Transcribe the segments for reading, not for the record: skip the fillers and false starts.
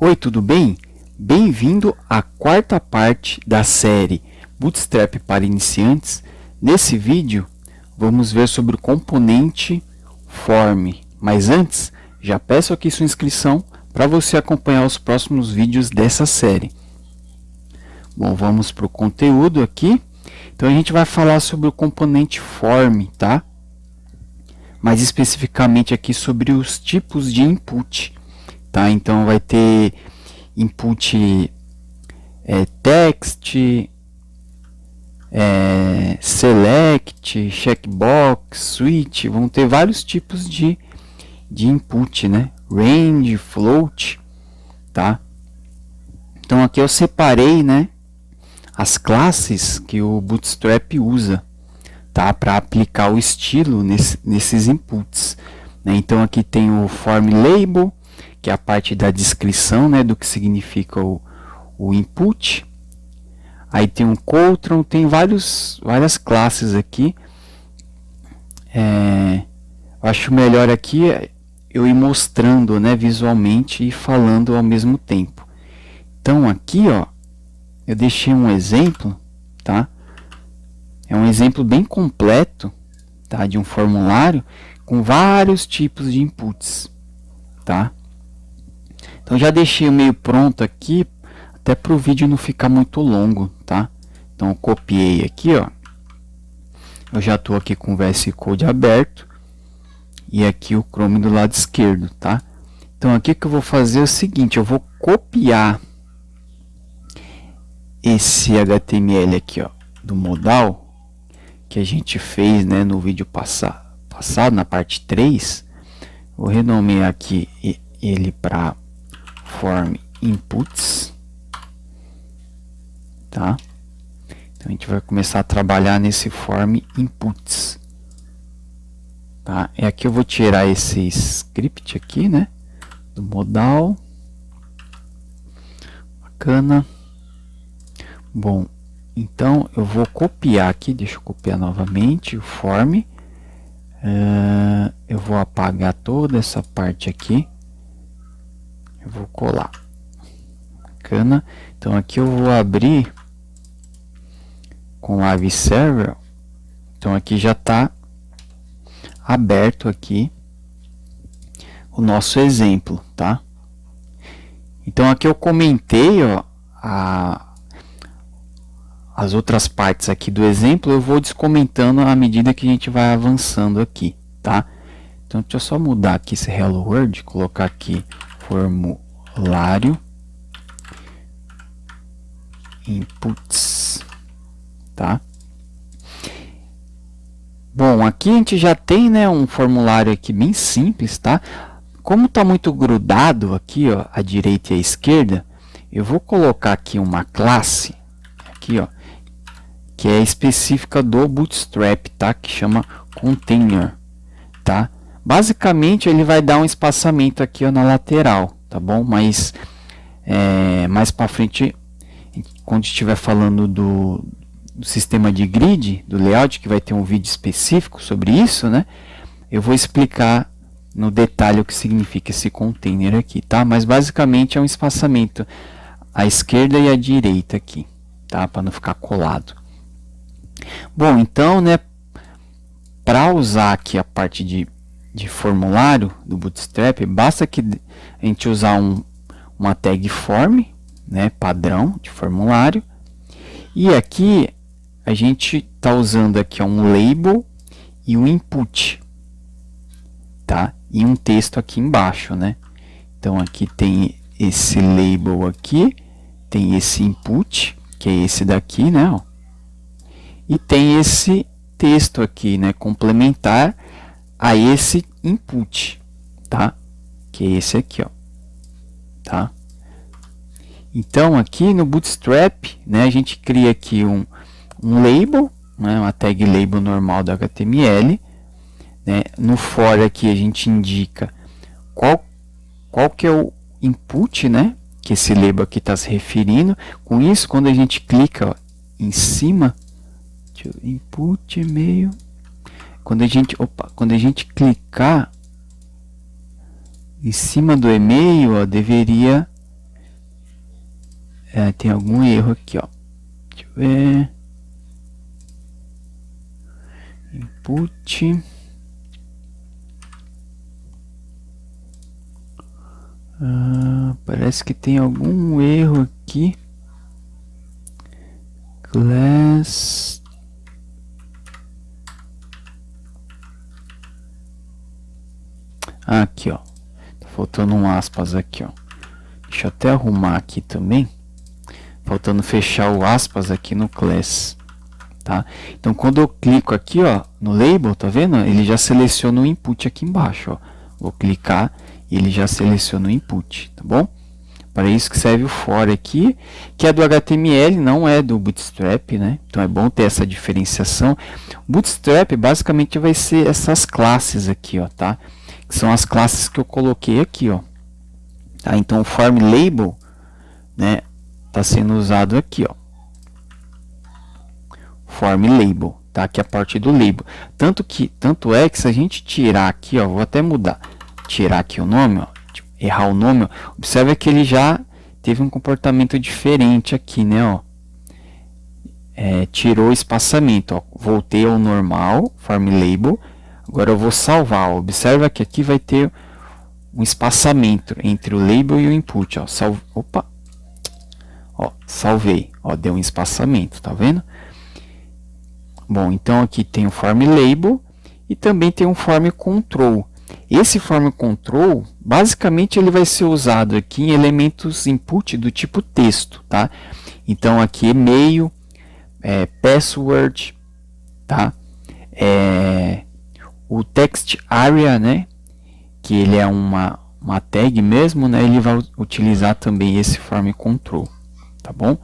Oi, tudo bem? Bem-vindo à quarta parte da série Bootstrap para iniciantes. Nesse vídeo, vamos ver sobre o componente Form. Mas antes, já peço aqui sua inscrição para você acompanhar os próximos vídeos dessa série. Bom, vamos para o conteúdo aqui. Então, a gente vai falar sobre o componente Form, tá? Mais especificamente aqui sobre os tipos de input. Tá? Então vai ter input text, select, checkbox, switch, vão ter vários tipos de input, né? Range, float, tá? Então aqui eu separei, né, as classes que o Bootstrap usa, tá, para aplicar o estilo nesses inputs, né? Então aqui tem o form label, que é a parte da descrição, né, do que significa o input. Aí tem um Ctrl, tem várias classes aqui. Eu acho melhor aqui eu ir mostrando, né, visualmente e falando ao mesmo tempo. Então aqui, ó, eu deixei um exemplo, tá? É um exemplo bem completo, tá, de um formulário com vários tipos de inputs, tá? Então já deixei o meio pronto aqui, até para o vídeo não ficar muito longo, tá? Então eu copiei aqui, ó. Eu já estou aqui com o VS Code aberto e aqui o Chrome do lado esquerdo, tá? Então aqui que eu vou fazer é o seguinte, eu vou copiar esse HTML aqui, ó, do modal que a gente fez, né, no vídeo passado, na parte 3. Vou renomear aqui ele para form inputs, tá? Então a gente vai começar a trabalhar nesse form inputs, tá? E aqui eu vou tirar esse script aqui, né, do modal. Bacana. Bom, então eu vou copiar aqui, deixa eu copiar novamente o form. Eu vou apagar toda essa parte aqui. Eu vou colar. Bacana. Então aqui eu vou abrir com Live Server. Então aqui já está aberto aqui o nosso exemplo, tá? Então aqui eu comentei, ó, as outras partes aqui do exemplo, eu vou descomentando à medida que a gente vai avançando aqui, tá? Então deixa eu só mudar aqui esse Hello World, colocar aqui formulário inputs, tá? Bom, aqui a gente já tem, né, um formulário aqui bem simples, tá? Como tá muito grudado aqui, ó, à direita e à esquerda, eu vou colocar aqui uma classe aqui, ó, que é específica do Bootstrap, tá? Que chama container, tá? Basicamente ele vai dar um espaçamento aqui, ó, na lateral, tá bom? Mas mais para frente, quando estiver falando do sistema de grid, do layout, que vai ter um vídeo específico sobre isso, né? Eu vou explicar no detalhe o que significa esse container aqui, tá? Mas basicamente é um espaçamento à esquerda e à direita aqui, tá? Para não ficar colado. Bom, então, né, para usar aqui a parte de formulário do Bootstrap, basta que a gente usar uma tag form, né, padrão de formulário, e aqui a gente está usando aqui um label e um input, tá? E um texto aqui embaixo, né? Então aqui tem esse label aqui, tem esse input, que é esse daqui, né, ó, e tem esse texto aqui, né, complementar a esse input, tá? Que é esse aqui, ó, tá? Então aqui no Bootstrap, né, a gente cria aqui um label, né, uma tag label normal do HTML, né? No for aqui a gente indica qual que é o input, né, que esse label aqui está se referindo. Com isso, quando a gente clica, ó, em cima, input e-mail, quando a gente clicar em cima do e-mail, ó, deveria tem algum erro aqui, ó. Deixa eu ver. Input. Parece que tem algum erro aqui. Class. Aqui, ó. Tá faltando um aspas aqui, ó. Deixa eu até arrumar aqui também. Faltando fechar o aspas aqui no class. Tá? Então, quando eu clico aqui, ó, no label, tá vendo? Ele já seleciona o input aqui embaixo, ó. Vou clicar e ele já seleciona o input, tá bom? Para isso que serve o for aqui, que é do HTML, não é do Bootstrap, né? Então é bom ter essa diferenciação. Bootstrap basicamente vai ser essas classes aqui, ó, tá? Que são as classes que eu coloquei aqui, ó. Tá? Então o form label, né, tá sendo usado aqui, ó. Form label, tá? Que é a parte do label. Tanto é que se a gente tirar aqui, ó, vou até mudar, tirar aqui o nome, ó, errar o nome, ó, observa que ele já teve um comportamento diferente aqui, né, ó. Tirou o espaçamento, ó, voltei ao normal, form label. Agora eu vou salvar, ó. Observa que aqui vai ter um espaçamento entre o label e o input, ó. Opa, ó, salvei, ó, deu um espaçamento, tá vendo? Bom, então aqui tem o form label e também tem um form control. Esse form control, basicamente ele vai ser usado aqui em elementos input do tipo texto, tá? Então aqui e-mail, password, tá? O text area, né? Que ele é uma tag mesmo, né? Ele vai utilizar também esse form control, tá bom?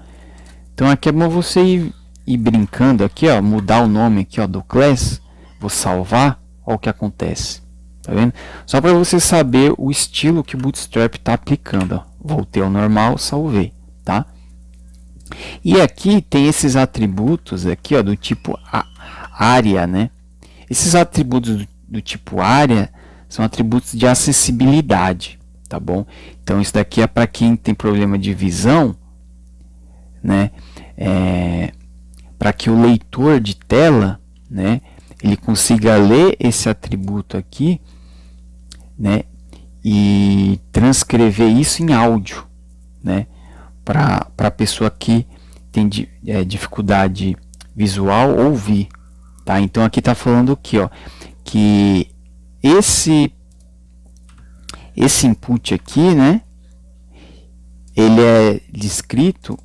Então aqui é bom você ir brincando aqui, ó, mudar o nome aqui, ó, do class. Vou salvar, ó, o que acontece. Tá vendo? Só para você saber o estilo que o Bootstrap está aplicando, ó. Voltei ao normal, salvei, tá? E aqui tem esses atributos aqui, ó, do tipo área, né? Esses atributos do tipo área são atributos de acessibilidade, tá bom? Então isso daqui é para quem tem problema de visão, né? Para que o leitor de tela, né, ele consiga ler esse atributo aqui, né, e transcrever isso em áudio, né, para a pessoa que tem dificuldade visual ouvir, tá? Então aqui está falando aqui, ó, que esse input aqui, né, ele é descrito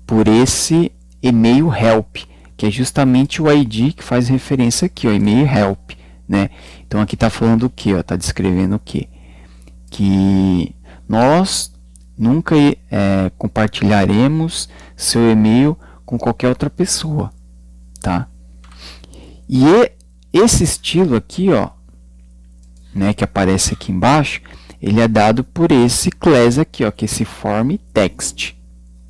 por esse e-mail help, que é justamente o ID que faz referência aqui, ó, e-mail help, né? Então aqui está falando o que, ó, está descrevendo o que? Que nós nunca compartilharemos seu e-mail com qualquer outra pessoa, tá? E esse estilo aqui, ó, né, que aparece aqui embaixo, ele é dado por esse class aqui, ó, que é esse form text,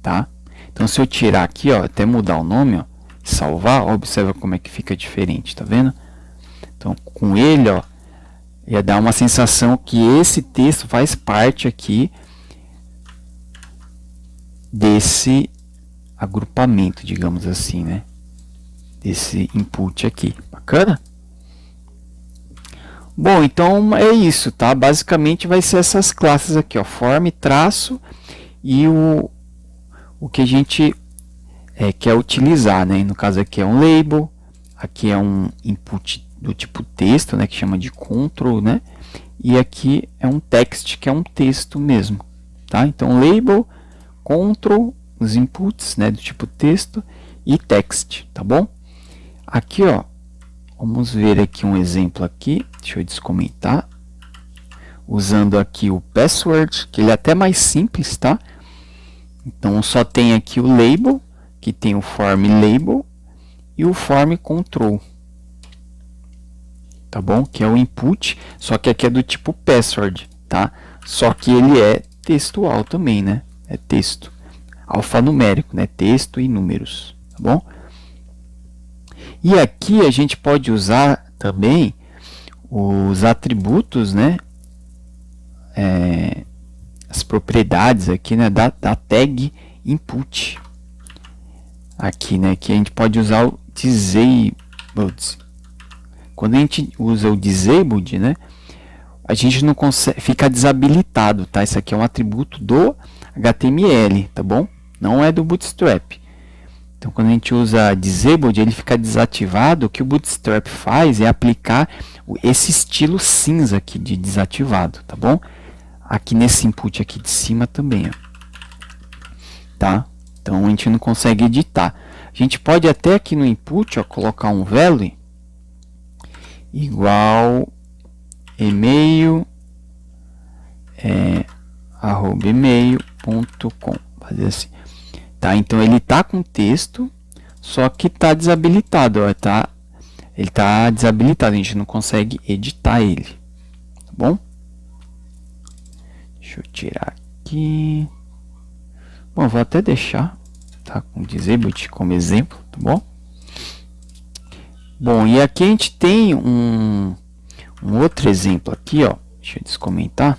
tá? Então, se eu tirar aqui, ó, até mudar o nome, ó, salvar, ó, observa como é que fica diferente, tá vendo? Então, com ele, ó, ia dar uma sensação que esse texto faz parte aqui desse agrupamento, digamos assim, né? Desse input aqui. Bacana? Bom, então é isso, tá? Basicamente vai ser essas classes aqui, ó, form, traço e o que a gente quer utilizar, né? No caso aqui é um label, aqui é um input do tipo texto, né? Que chama de control, né? E aqui é um text, que é um texto mesmo, tá? Então label, control, os inputs, né? Do tipo texto e text, tá bom? Aqui, ó, vamos ver aqui um exemplo aqui, deixa eu descomentar, usando aqui o password, que ele é até mais simples, tá? Então, só tem aqui o label, que tem o form label e o form control, tá bom? Que é o input, só que aqui é do tipo password, tá? Só que ele é textual também, né? É texto alfanumérico, né? Texto e números, tá bom? E aqui a gente pode usar também os atributos, né? As propriedades aqui, né, da tag input. Aqui, né, que a gente pode usar o disabled. Quando a gente usa o disabled, né, a gente não consegue, fica desabilitado, tá? Isso aqui é um atributo do HTML, tá bom? Não é do Bootstrap. Então, quando a gente usa disabled, ele fica desativado. O que o Bootstrap faz é aplicar esse estilo cinza aqui de desativado, tá bom? Aqui nesse input aqui de cima também, ó. Tá? Então, a gente não consegue editar. A gente pode até aqui no input, ó, colocar um value igual e-mail @email.com, fazer assim, tá? Então ele tá com texto, só que tá desabilitado, ó, tá? Ele tá desabilitado, a gente não consegue editar ele, tá bom? Deixa eu tirar aqui. Bom, vou até deixar, tá, com disabled como exemplo, tá bom? Bom, e aqui a gente tem um outro exemplo aqui, ó. Deixa eu descomentar,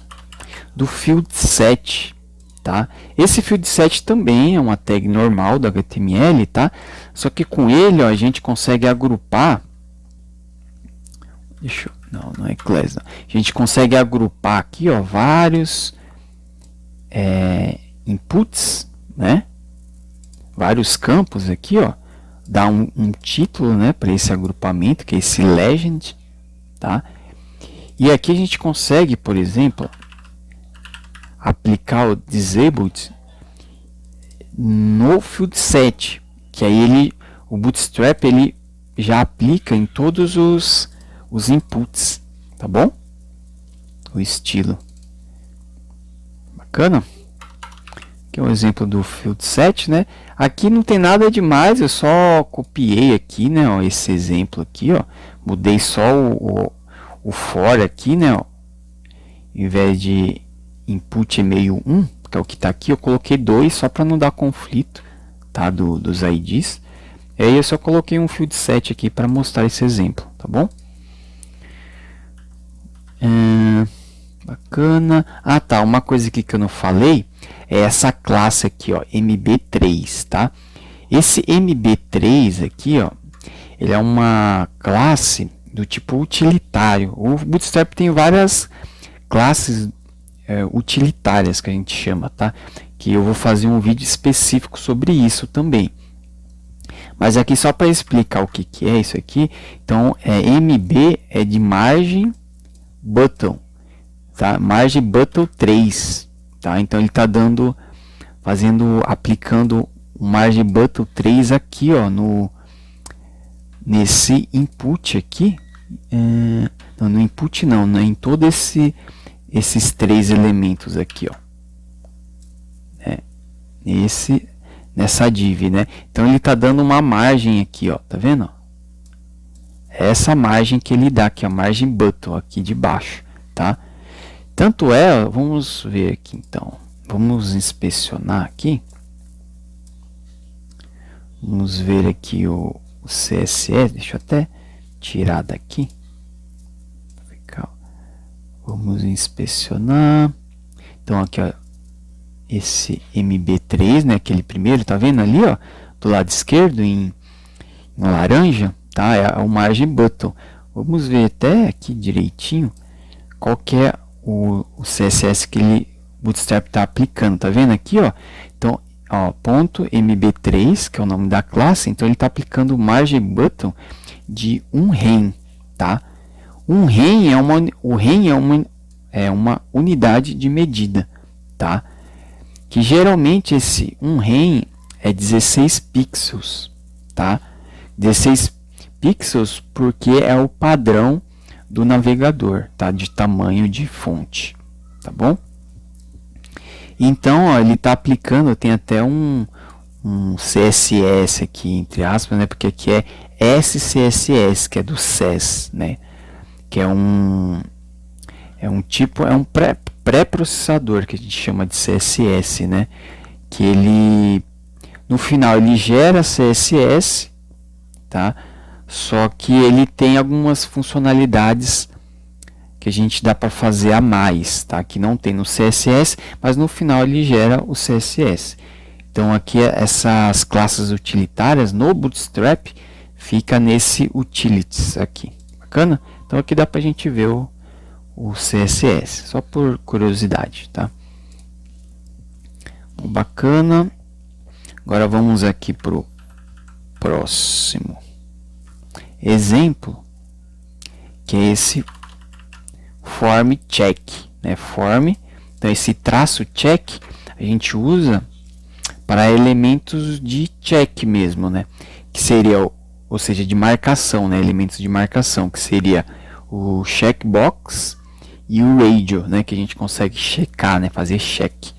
do field set, tá? Esse field set também é uma tag normal do HTML, tá? Só que com ele, ó, a gente consegue agrupar. Não é class, não. A gente consegue agrupar aqui, ó, vários inputs, né? Vários campos aqui, ó. Dá um título, né, para esse agrupamento, que é esse legend, tá? E aqui a gente consegue, por exemplo, aplicar o disabled no field set, que aí o Bootstrap ele já aplica em todos os inputs, tá bom? O estilo. Bacana? Aqui é um exemplo do field set, né? Aqui não tem nada demais, eu só copiei aqui, né, ó, esse exemplo aqui, ó. Mudei só o for aqui, né, ó. Em vez de input e-mail 1, que é o que está aqui, eu coloquei 2 só para não dar conflito, tá, dos IDs. E aí eu só coloquei um field set aqui para mostrar esse exemplo, tá bom? Bacana. Ah, tá, uma coisa aqui que eu não falei é essa classe aqui, ó, MB3, tá? Esse MB3 aqui, ó, ele é uma classe do tipo utilitário. O Bootstrap tem várias classes utilitárias que a gente chama, tá? Que eu vou fazer um vídeo específico sobre isso também. Mas aqui só para explicar o que é isso aqui. Então, MB é de margem button, tá? Margem button 3, tá? Então ele está aplicando o margem button 3 aqui, ó, nesse input aqui. Não, no input não, né? Em todo esses 3 elementos aqui, ó, nessa div, né? Então ele está dando uma margem aqui, ó, tá vendo? Essa margem que ele dá aqui, a margem button aqui de baixo, tá? Tanto é, vamos ver aqui então, vamos inspecionar aqui, vamos ver aqui o CSS, deixa eu até tirar daqui. Vamos inspecionar. Então aqui, ó, esse MB3, né, aquele primeiro, tá vendo ali, ó, do lado esquerdo em laranja, tá? É o margem button. Vamos ver até aqui direitinho qual que é o CSS que o Bootstrap está aplicando, tá vendo aqui, ó? Então, ó, ponto MB3, que é o nome da classe, então ele está aplicando o margem button de um rem, tá? O rem é uma unidade de medida, tá? Que geralmente esse rem é 16 pixels, tá? 16 pixels porque é o padrão do navegador, tá? De tamanho de fonte, tá bom? Então, ó, ele está aplicando, tem até um CSS aqui, entre aspas, né? Porque aqui é SCSS, que é do SES, né? Que é um pré-processador que a gente chama de CSS, né? Que ele, no final, ele gera CSS, tá? Só que ele tem algumas funcionalidades que a gente dá para fazer a mais, tá? Que não tem no CSS, mas no final ele gera o CSS. Então aqui essas classes utilitárias no Bootstrap fica nesse Utilities aqui. Bacana? Então aqui dá para a gente ver o CSS, só por curiosidade, tá? Bacana. Agora vamos aqui para o próximo exemplo, que é esse form check, né? Form, então esse traço check a gente usa para elementos de check mesmo, né? Que seria, ou seja, de marcação, né? Elementos de marcação, que seria o checkbox e o radio, né? Que a gente consegue checar, né? Fazer check,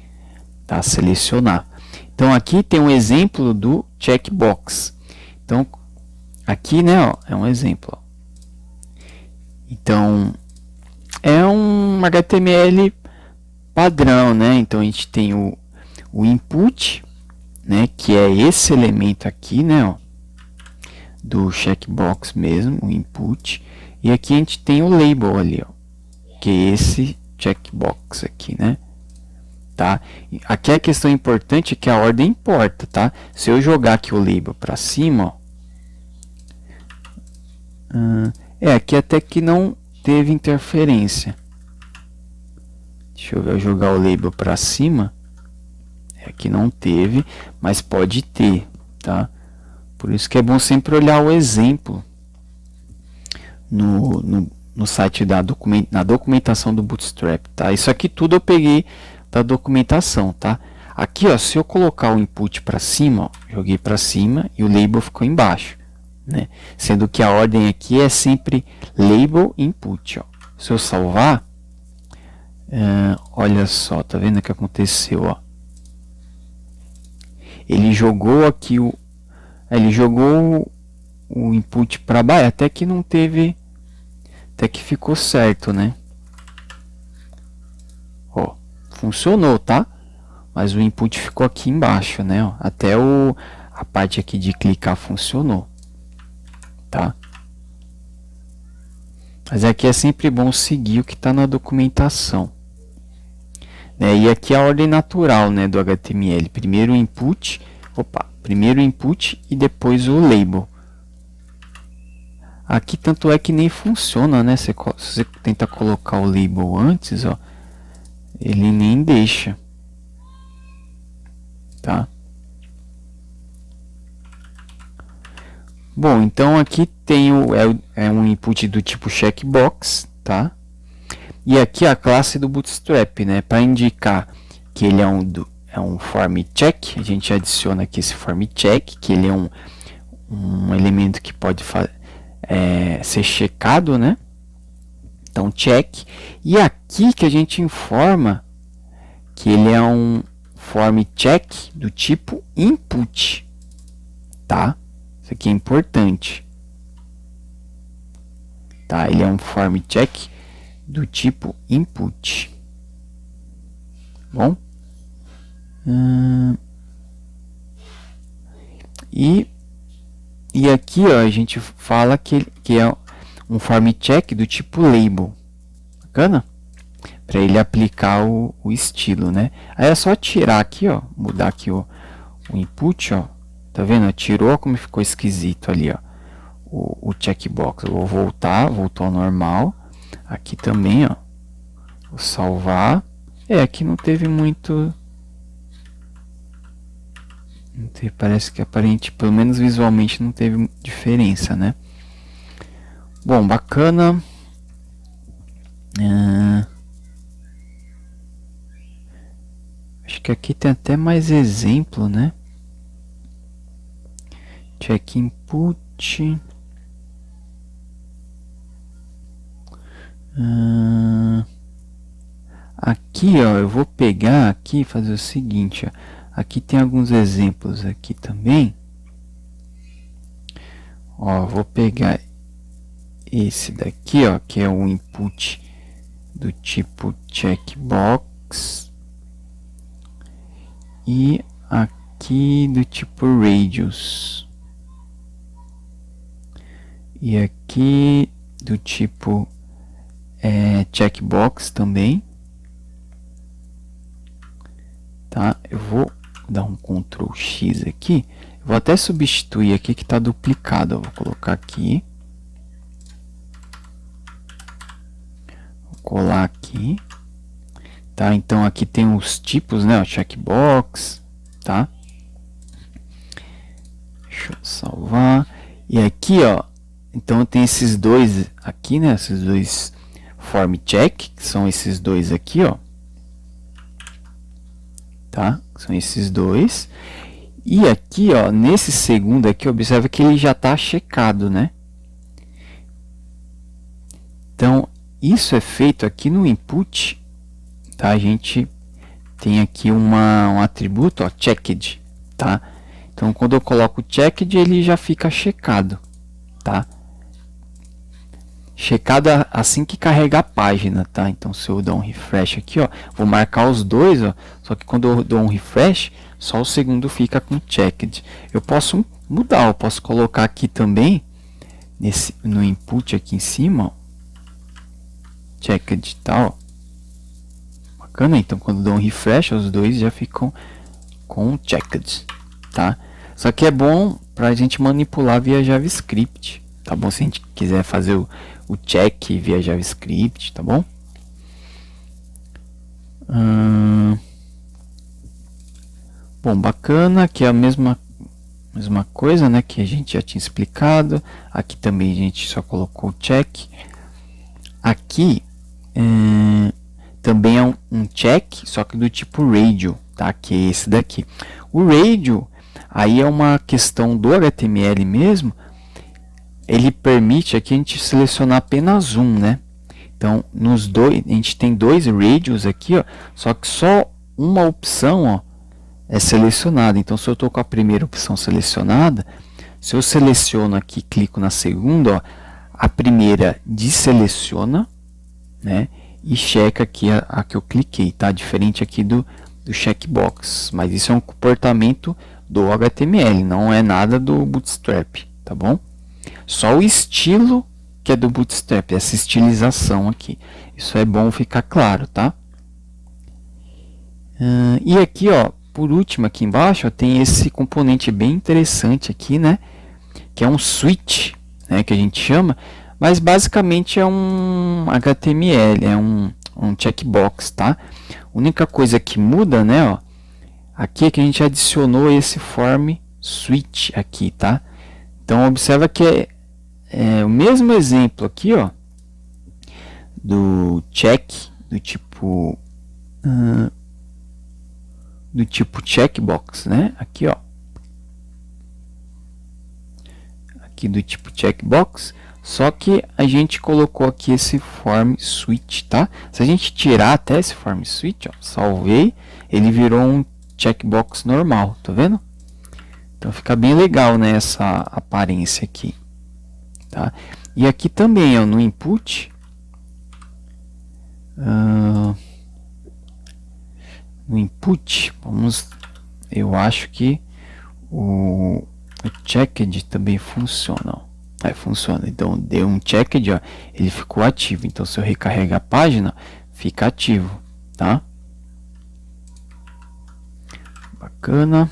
tá? Selecionar. Então aqui tem um exemplo do checkbox. Então aqui, né? Ó, é um exemplo. Ó. Então é um HTML padrão, né? Então a gente tem o input, né? Que é esse elemento aqui, né? Ó, do checkbox mesmo, o input. E aqui a gente tem o label ali, ó, que é esse checkbox aqui, né? Tá? Aqui a questão importante é que a ordem importa, tá? Se eu jogar aqui o label para cima, ó, aqui até que não teve interferência. Deixa eu ver, eu jogar o label para cima, aqui não teve, mas pode ter, tá? Por isso que é bom sempre olhar o exemplo no site na documentação do Bootstrap, tá? Isso aqui tudo eu peguei da documentação, tá? Aqui, ó, se eu colocar o input para cima, ó, joguei para cima e o label ficou embaixo, né? Sendo que a ordem aqui é sempre label input, ó. Se eu salvar, olha só, tá vendo o que aconteceu, ó? Ele jogou aqui ele jogou o input para baixo, até que não teve, até que ficou certo, né? Ó, funcionou, tá? Mas o input ficou aqui embaixo, né? Ó, até a parte aqui de clicar funcionou, tá? Mas aqui é sempre bom seguir o que está na documentação, né? E aqui a ordem natural, né, do HTML. Primeiro o input, primeiro o input e depois o label. Aqui tanto é que nem funciona, né? Se você tenta colocar o label antes, ó, ele nem deixa, tá? Bom, então aqui tem um input do tipo checkbox, tá? E aqui a classe do Bootstrap, né? Para indicar que ele é um form check, a gente adiciona aqui esse form check, que ele é um elemento que pode ser checado, né? Então check. E aqui que a gente informa que ele é um form check do tipo input, tá? Isso aqui é importante, tá? Ele é um form check do tipo input. Bom, e aqui, ó, a gente fala que é um form check do tipo label. Bacana? Para ele aplicar o estilo, né? Aí é só tirar aqui, ó, mudar aqui o input, ó. Tá vendo? Tirou como ficou esquisito ali, ó, o checkbox. Eu vou voltou ao normal. Aqui também, ó, vou salvar. Aqui não teve muito. Parece que pelo menos visualmente não teve diferença, né? Bom, bacana. Acho que aqui tem até mais exemplo, né? Check input. Aqui, ó, eu vou pegar aqui e fazer o seguinte, ó. Aqui tem alguns exemplos aqui também. Ó, vou pegar esse daqui, ó, que é o input do tipo checkbox. E aqui do tipo radius. E aqui do tipo checkbox também. Tá? Eu vou dar um Ctrl X aqui. Vou até substituir aqui que está duplicado. Eu vou colocar aqui. Vou colar aqui. Tá? Então aqui tem os tipos, né? O checkbox, tá? Deixa eu salvar. E aqui, ó, então tem esses dois aqui, né? Esses dois form check, que são esses dois aqui, ó. Tá? São esses dois. E aqui, ó, nesse segundo aqui, observa que ele já está checado, né? Então, isso é feito aqui no input, tá? A gente tem aqui um atributo, ó, checked, tá? Então, quando eu coloco checked, ele já fica checado, tá? Checado assim que carregar a página, tá? Então, se eu dar um refresh aqui, ó, vou marcar os dois, ó, só que quando eu dou um refresh, só o segundo fica com checked. Eu posso mudar, eu posso colocar aqui também, no input aqui em cima, ó, checked, tá, ó. Bacana, então quando eu dou um refresh, os dois já ficam com checked, tá? Só que é bom para a gente manipular via JavaScript, tá bom? Se a gente quiser fazer o check via JavaScript, tá bom? Bom, bacana, aqui é a mesma coisa, né, que a gente já tinha explicado. Aqui também a gente só colocou o check. Aqui também é um check, só que do tipo radio, tá? Que é esse daqui. O radio, aí é uma questão do HTML mesmo. Ele permite aqui a gente selecionar apenas um, né? Então, nos dois, a gente tem dois radios aqui, ó, só que só uma opção, ó, é selecionada. Então, se eu estou com a primeira opção selecionada, se eu seleciono aqui, clico na segunda, ó, a primeira deseleciona, né? E checa aqui a que eu cliquei, tá? Diferente aqui do checkbox, mas isso é um comportamento do HTML, não é nada do Bootstrap, tá bom? Só o estilo que é do Bootstrap, essa estilização aqui. Isso é bom ficar claro, tá? E aqui, ó, por último aqui embaixo, ó, tem esse componente bem interessante aqui, né? Que é um switch, né? Que a gente chama, mas basicamente é um HTML, é um checkbox, tá? A única coisa que muda, né, ó, aqui é que a gente adicionou esse form switch aqui, tá? Então observa que é o mesmo exemplo aqui, ó, do check do tipo checkbox, né? Aqui, ó, aqui do tipo checkbox, só que a gente colocou aqui esse form switch, tá? Se a gente tirar até esse form switch, ó, salvei, ele virou um checkbox normal, tá vendo? Então fica bem legal, né, essa aparência aqui, tá? E aqui também, ó, no input, eu acho que o checked também funciona, ó. Funciona. Então deu um checked, ó, ele ficou ativo. Então se eu recarregar a página, fica ativo, tá? Bacana.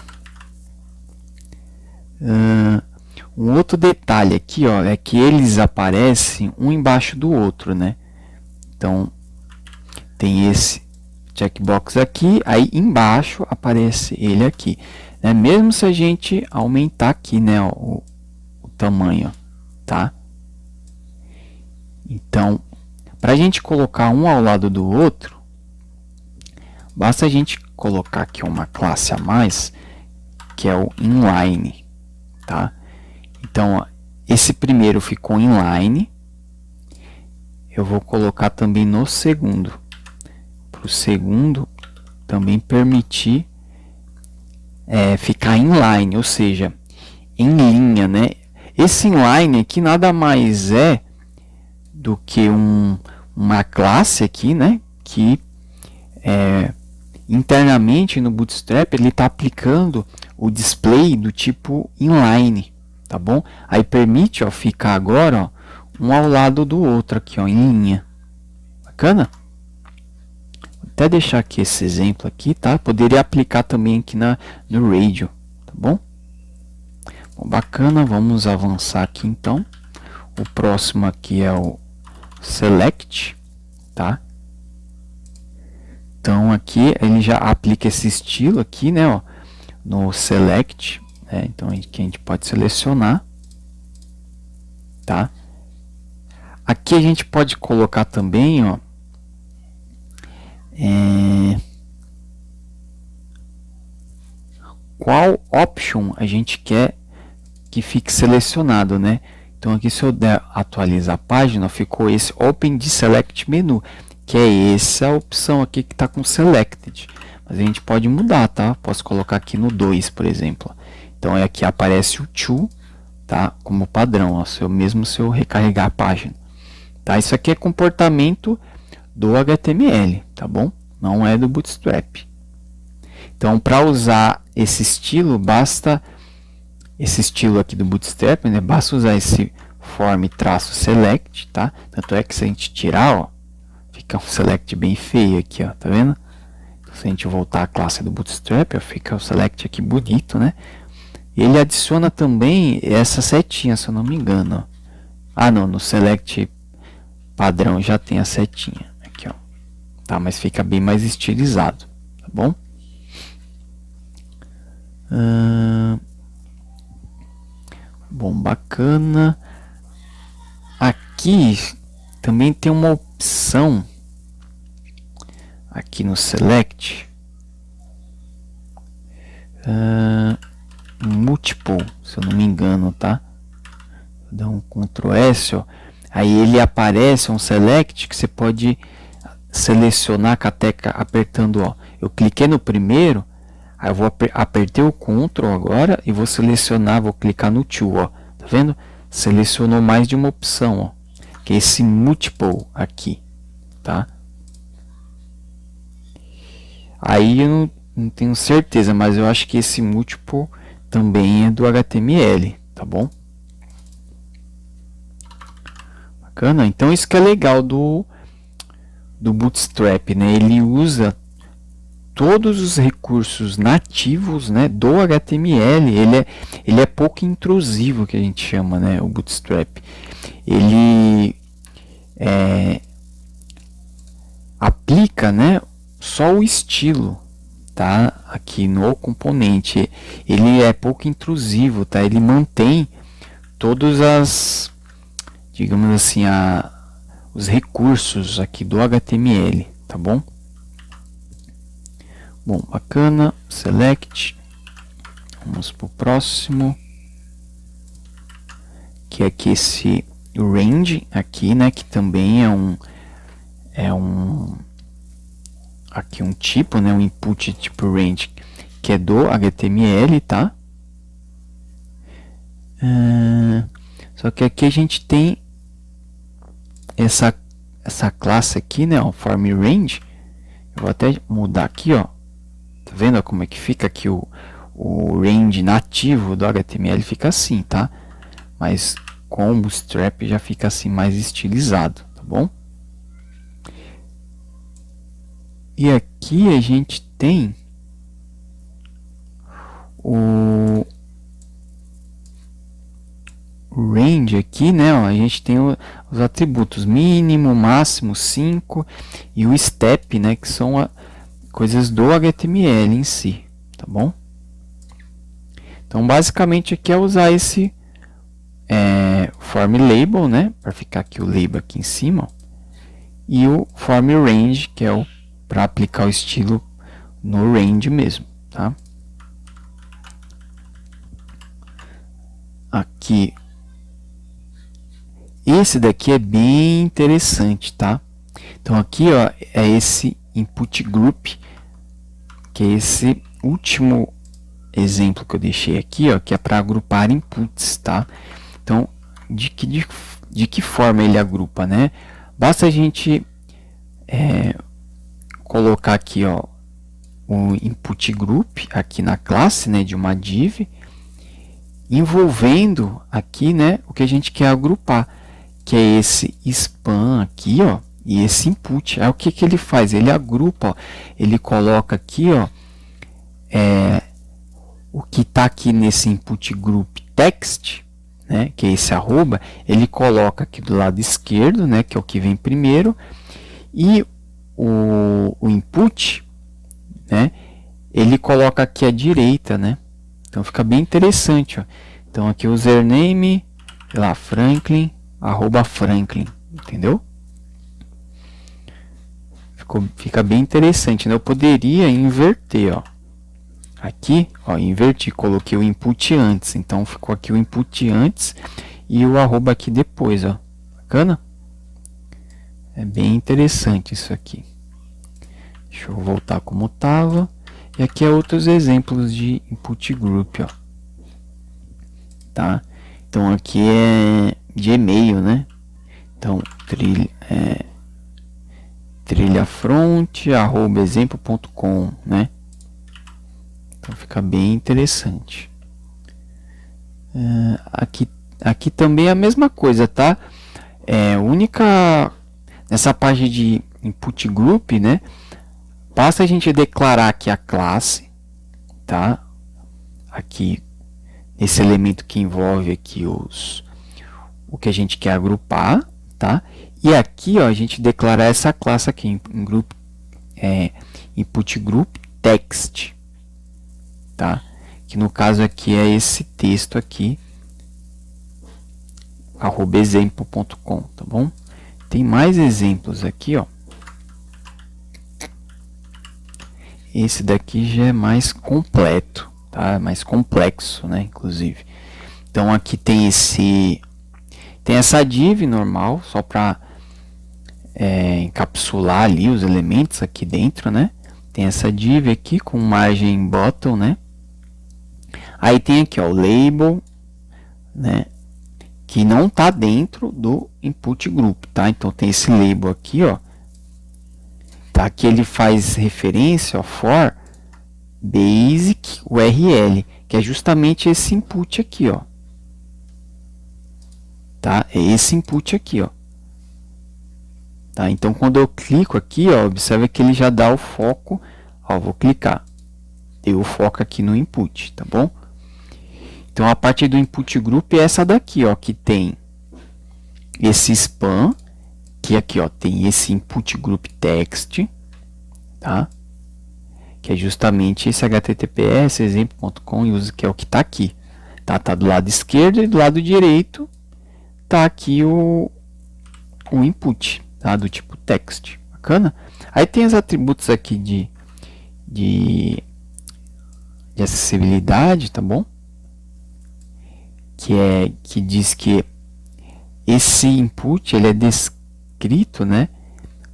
Um outro detalhe aqui, ó, é que eles aparecem um embaixo do outro, né? Então tem esse checkbox aqui, aí embaixo aparece ele aqui, né? Mesmo se a gente aumentar aqui, né, ó, o tamanho, tá? Então, para a gente colocar um ao lado do outro, basta a gente colocar aqui uma classe a mais, que é o inline, tá? Então, ó, esse primeiro ficou inline, eu vou colocar também no segundo, para o segundo também permitir ficar inline, ou seja, em linha, né? Esse inline aqui nada mais é do que uma classe aqui, né? Que internamente no Bootstrap ele está aplicando o display do tipo inline, tá bom? Aí permite, ó, ficar agora, ó, um ao lado do outro aqui, ó, em linha. Bacana? Vou até deixar aqui esse exemplo aqui, tá? Poderia aplicar também aqui no radio, tá bom? Bom, bacana, vamos avançar aqui então. O próximo aqui é o select, tá? Então aqui ele já aplica esse estilo aqui, né, ó, no select, né? Então aqui a gente pode selecionar, tá? Aqui a gente pode colocar também, ó, qual option a gente quer que fique selecionado, né? Então aqui, se eu der atualizar a página, ficou esse Open de Select Menu, que é essa opção aqui que está com Selected. Mas a gente pode mudar, tá? Posso colocar aqui no 2, por exemplo. Então aqui aparece o To, tá? Como padrão, ó, mesmo se eu recarregar a página. Tá? Isso aqui é comportamento do HTML, tá bom? Não é do Bootstrap. Então, para usar esse estilo, basta esse estilo aqui do Bootstrap, né? Basta usar esse form-select, tá? Tanto é que se a gente tirar, ó, fica um select bem feio aqui, ó, tá vendo? Então, se a gente voltar à classe do Bootstrap, ó, fica o select aqui bonito, né? Ele adiciona também essa setinha, se eu não me engano, ó. Ah, não, no select padrão já tem a setinha aqui, ó. Tá, mas fica bem mais estilizado, tá bom? Bom, bacana. Aqui também tem uma opção aqui no select, multiple, se eu não me engano, tá? Vou dar um Ctrl S, ó. Aí ele aparece um select que você pode selecionar com a tecla apertando, ó. Eu cliquei no primeiro, aí eu vou apertei o Ctrl agora e vou selecionar, vou clicar no To, ó. Tá vendo? Selecionou mais de uma opção, ó, que é esse multiple aqui, tá? Aí eu não tenho certeza, mas eu acho que esse multiple também é do HTML, tá bom? Bacana. Então isso que é legal do Bootstrap, né? Ele usa todos os recursos nativos, né, do HTML. Ele é pouco intrusivo, que a gente chama, né, o Bootstrap. Ele aplica, né, só o estilo, tá, aqui no componente. Ele é pouco intrusivo, tá? Ele mantém todas as, digamos assim, os recursos aqui do HTML, tá bom? Bom, bacana, select. Vamos para o próximo, que é aqui esse range aqui, né, que também aqui um tipo, né, um input tipo range, que é do HTML, tá? Só que aqui a gente tem essa classe aqui, né, o form range. Eu vou até mudar aqui, ó. Tá vendo como é que fica aqui o range nativo do HTML? Fica assim, tá? Mas com o Bootstrap já fica assim mais estilizado, tá bom? E aqui a gente tem o range aqui, né? Ó, a gente tem os atributos mínimo, máximo, 5 e o step, né? Que são coisas do HTML em si, tá bom? Então, basicamente aqui é usar esse form label, né? Para ficar aqui o label aqui em cima, e o form range, que é para aplicar o estilo no range mesmo, tá? Aqui, esse daqui é bem interessante, tá? Então aqui, ó, é esse input group, que é esse último exemplo que eu deixei aqui, ó, que é para agrupar inputs, tá? Então, de que forma ele agrupa, né? Basta a gente colocar aqui, ó, o input group aqui na classe, né, de uma div, envolvendo aqui, né, o que a gente quer agrupar, que é esse span aqui, ó, e esse input. Aí o que ele faz? Ele agrupa, ó, ele coloca aqui, ó, o que está aqui nesse input group text, né, que é esse arroba, ele coloca aqui do lado esquerdo, né, que é o que vem primeiro, e o input, né, ele coloca aqui à direita, né? Então fica bem interessante, ó. Então aqui o username, sei lá, Franklin, @Franklin, entendeu? Fica bem interessante, né? Eu poderia inverter, ó. Aqui, ó, inverti, coloquei o input antes, então ficou aqui o input antes e o arroba aqui depois, ó. Bacana? É bem interessante isso aqui. Deixa eu voltar como estava. E aqui é outros exemplos de input group, ó. Tá? Então aqui é de e-mail, né? Então trilhafront@exemplo.com, né? Então fica bem interessante. Aqui também é a mesma coisa, tá? Única nessa parte de input group, né? Basta a gente declarar aqui a classe, tá? Aqui esse elemento que envolve aqui o que a gente quer agrupar, tá? E aqui, ó, a gente declarar essa classe aqui em group, input group text, tá? Que no caso aqui é esse texto aqui, @exemplo.com, tá bom? Tem mais exemplos aqui, ó. Esse daqui já é mais completo, tá? Mais complexo, né? Inclusive. Então aqui tem essa div normal, só para encapsular ali os elementos aqui dentro, né? Tem essa div aqui com margem bottom, né? Aí tem aqui, ó, o label, né? Que não está dentro do input group, tá? Então tem esse label aqui, ó. Tá? Que ele faz referência ao for basic URL, que é justamente esse input aqui, ó. Tá? É esse input aqui, ó. Tá? Então quando eu clico aqui, ó, observa que ele já dá o foco, ó, vou clicar. Deu o foco aqui no input, tá bom? Então a parte do input group é essa daqui, ó, que tem esse span, que aqui, ó, tem esse input group text, tá? Que é justamente esse https exemplo.com que é o que está aqui, tá? Tá do lado esquerdo e do lado direito tá aqui o input, tá? Do tipo text, bacana? Aí tem os atributos aqui de acessibilidade, tá bom? Que diz que esse input ele é descrito, né,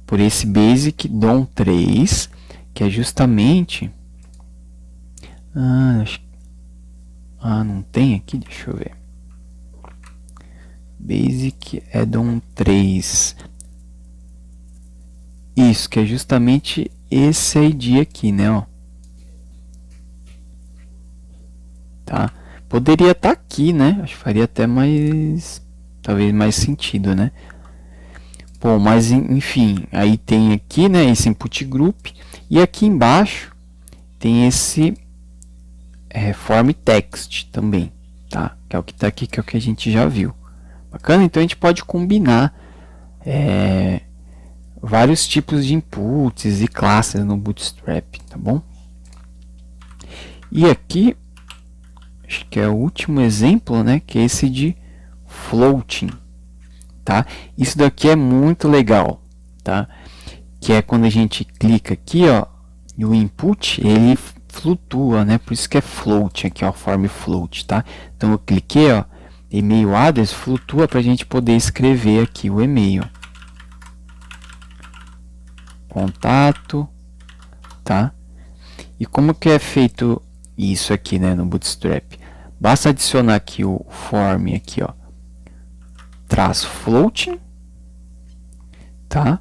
por esse basic DOM3, que é justamente não tem aqui, deixa eu ver. Basic addon 3. Isso, que é justamente esse ID aqui, né, ó. Tá? Poderia estar aqui, né? Acho que faria até talvez mais sentido, né? Bom, mas enfim, aí tem aqui, né, esse input group, e aqui embaixo tem esse form text também, tá? Que é o que está aqui, que é o que a gente já viu. Bacana? Então a gente pode combinar vários tipos de inputs e classes no Bootstrap, tá bom? E aqui, acho que é o último exemplo, né, que é esse de floating, tá? Isso daqui é muito legal, tá? Que é quando a gente clica aqui, ó, e o input ele flutua, né? Por isso que é float aqui, ó, form float, tá? Então eu cliquei, ó, e-mail address flutua para a gente poder escrever aqui o e-mail, contato, tá? E como que é feito isso aqui, né, no Bootstrap? Basta adicionar aqui o form aqui, ó, traço floating, tá?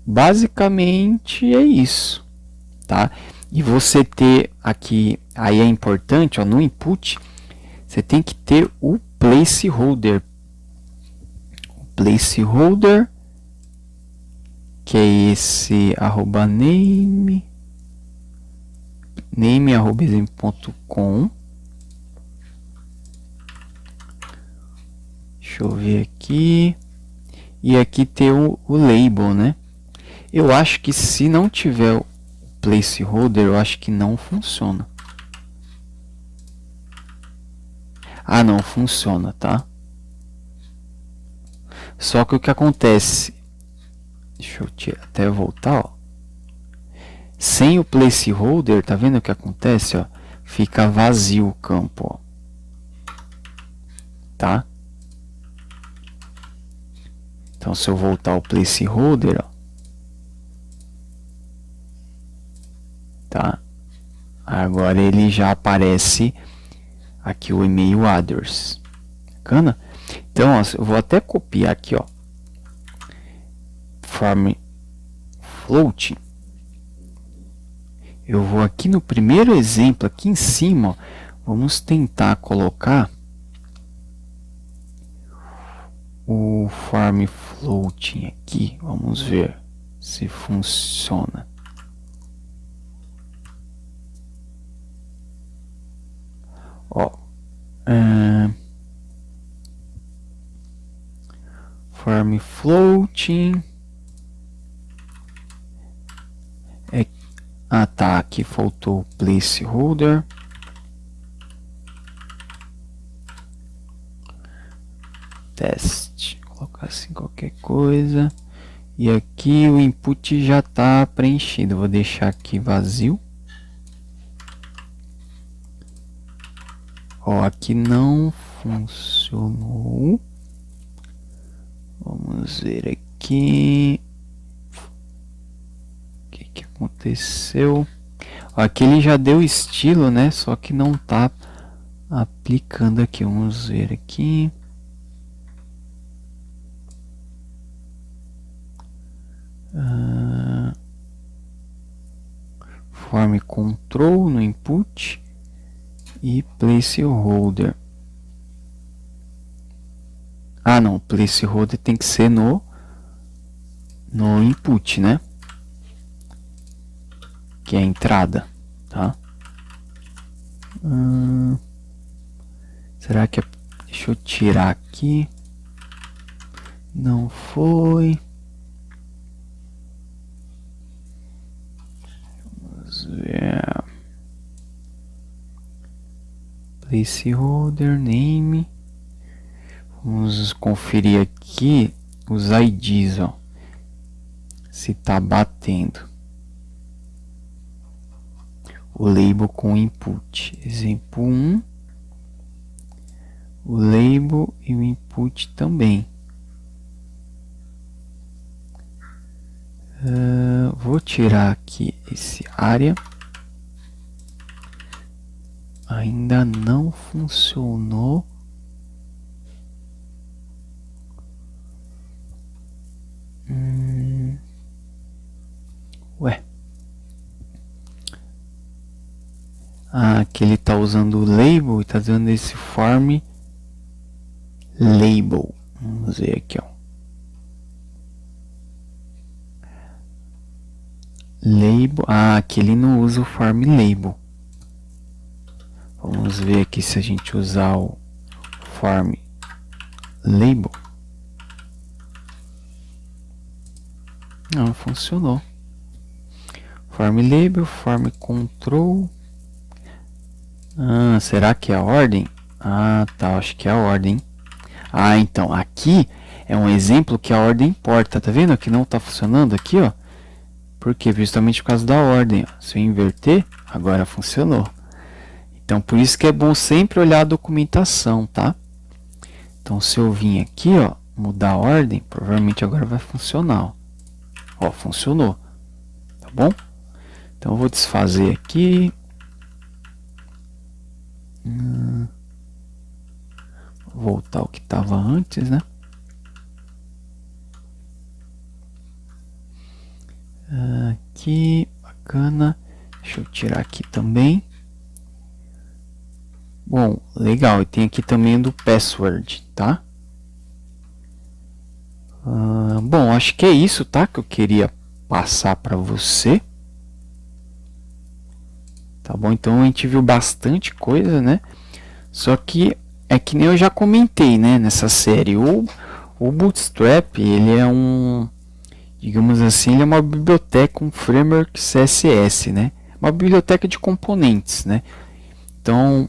Basicamente é isso, tá? E você ter aqui, aí é importante, ó, no input, você tem que ter o placeholder. O placeholder que é esse @name@exemplo.com. Deixa eu ver aqui. E aqui tem o label, né? Eu acho que se não tiver o placeholder, eu acho que não funciona. Ah, não funciona, tá? Só que o que acontece... Deixa eu até voltar, ó. Sem o placeholder, tá vendo o que acontece, ó? Fica vazio o campo, ó. Tá? Então, se eu voltar ao placeholder, ó, tá? Agora ele já aparece aqui o e-mail address. Bacana? Então, ó, eu vou até copiar aqui, ó. Form float. Eu vou aqui no primeiro exemplo, aqui em cima, ó, vamos tentar colocar o form floating aqui. Vamos ver se funciona. Ó, form floating. Ah, tá, aqui faltou o placeholder. Teste, colocar assim qualquer coisa. E aqui o input já está preenchido. Vou deixar aqui vazio. Ó, aqui não funcionou. Vamos ver aqui. O que aconteceu? Ó, aqui ele já deu estilo, né? Só que não está aplicando aqui. Vamos ver aqui. Form control no input e placeholder. Ah, não, placeholder tem que ser no input, né? Que é a entrada, tá? Será que deixa eu tirar aqui? Não foi. Vamos ver. Placeholder name. Vamos conferir aqui os IDs, ó. Se tá batendo. O label com input. Exemplo 1. O label e o input também. Vou tirar aqui esse área. Ainda não funcionou. Ué. Ah, aqui ele está usando o label e está dando esse form label. Vamos ver aqui, ó. Label. Ah, aqui ele não usa o form label. Vamos ver aqui se a gente usar o form label. Não funcionou. Form label, form control. Ah, será que é a ordem? Ah, tá, acho que é a ordem. Ah, então, aqui é um exemplo que a ordem importa. Tá vendo que não tá funcionando aqui, ó? Por quê? Justamente por causa da ordem, ó. Se eu inverter, agora funcionou. Então, por isso que é bom sempre olhar a documentação, tá? Então, se eu vir aqui, ó, mudar a ordem, provavelmente agora vai funcionar, ó. Ó, funcionou. Tá bom? Então, eu vou desfazer aqui. Voltar ao que estava antes, né? Aqui, bacana. Deixa eu tirar aqui também. Bom, legal. E tem aqui também do password, tá? Bom, acho que é isso, tá? Que eu queria passar para você. Tá bom? Então a gente viu bastante coisa, né? Só que é que nem eu já comentei, né, nessa série. O Bootstrap, ele é digamos assim, ele é uma biblioteca, um framework CSS, né? Uma biblioteca de componentes, né? Então,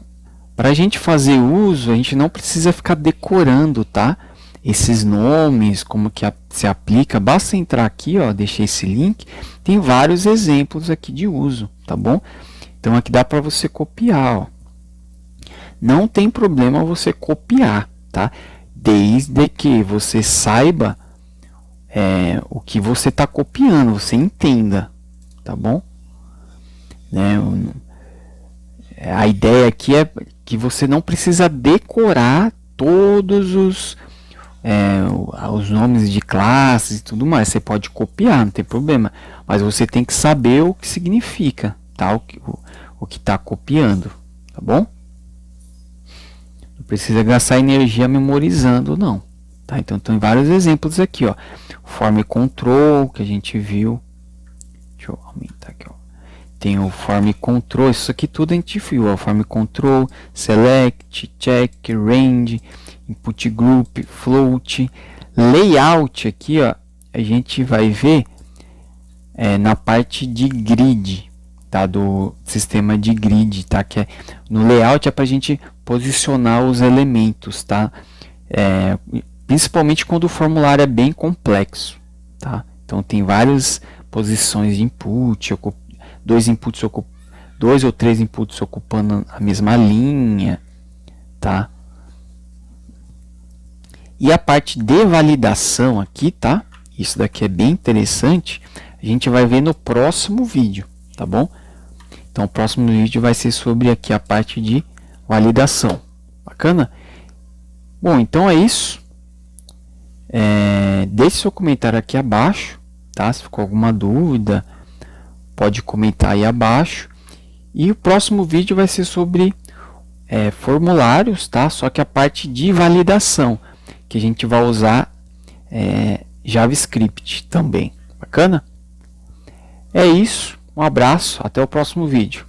para a gente fazer uso, a gente não precisa ficar decorando, tá? Esses nomes, como que se aplica, basta entrar aqui, ó, deixei esse link, tem vários exemplos aqui de uso, tá bom? Então aqui dá para você copiar, ó. Não tem problema você copiar, tá? Desde que você saiba o que você está copiando, você entenda, tá bom? Né? A ideia aqui é que você não precisa decorar todos os nomes de classes e tudo mais. Você pode copiar, não tem problema, mas você tem que saber o que significa, tá? O que está copiando, tá bom? Não precisa gastar energia memorizando, não. Tá? Então tem vários exemplos aqui, ó. Form control que a gente viu. Deixa eu aumentar aqui, ó. Tem o form control, isso aqui tudo a gente viu, ó. Form control, select, check, range, input group, float, layout aqui, ó. A gente vai ver na parte de grid, tá? Do sistema de grid, tá? Que no layout é para a gente posicionar os elementos, tá? Principalmente quando o formulário é bem complexo, tá? Então tem várias posições de input, dois ou três inputs ocupando a mesma linha, tá? E a parte de validação aqui, tá? Isso daqui é bem interessante. A gente vai ver no próximo vídeo, tá bom? Então o próximo vídeo vai ser sobre aqui a parte de validação. Bacana? Bom, então é isso. Deixe seu comentário aqui abaixo, tá? Se ficou alguma dúvida, pode comentar aí abaixo. E o próximo vídeo vai ser sobre formulários, tá? Só que a parte de validação, que a gente vai usar JavaScript também. Bacana? É isso. Um abraço. Até o próximo vídeo.